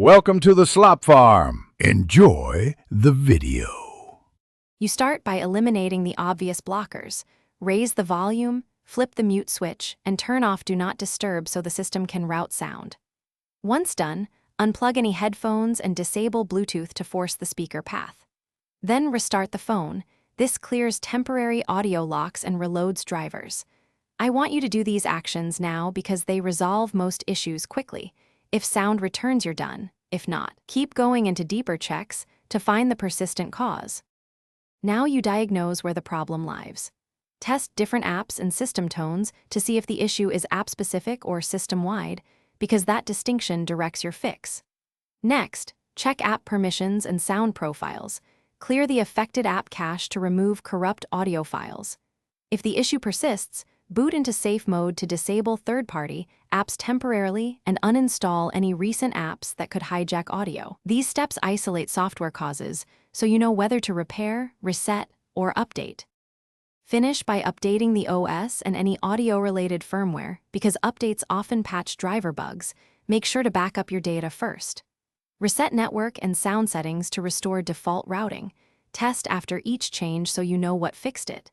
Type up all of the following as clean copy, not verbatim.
Welcome to the Slop Farm. Enjoy the video. You start by eliminating the obvious blockers. Raise the volume, flip the mute switch, and turn off Do Not Disturb so the system can route sound. Once done, unplug any headphones and disable Bluetooth to force the speaker path. Then restart the phone. This clears temporary audio locks and reloads drivers. I want you to do these actions now because they resolve most issues quickly. If sound returns, you're done. If not, keep going into deeper checks to find the persistent cause. Now you diagnose where the problem lies. Test different apps and system tones to see if the issue is app-specific or system-wide, because that distinction directs your fix. Next, check app permissions and sound profiles. Clear the affected app cache to remove corrupt audio files. If the issue persists, boot into safe mode to disable third-party apps temporarily and uninstall any recent apps that could hijack audio. These steps isolate software causes so you know whether to repair, reset, or update. Finish by updating the OS and any audio-related firmware because updates often patch driver bugs. Make sure to back up your data first. Reset network and sound settings to restore default routing. Test after each change so you know what fixed it.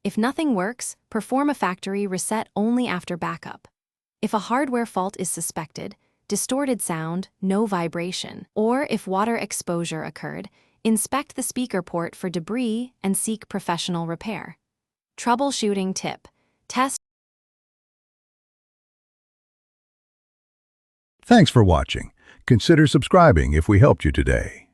If nothing works, perform a factory reset only after backup. If a hardware fault is suspected, distorted sound, no vibration, or if water exposure occurred, inspect the speaker port for debris and seek professional repair. Troubleshooting tip: test. Thanks for watching. Consider subscribing if we helped you today.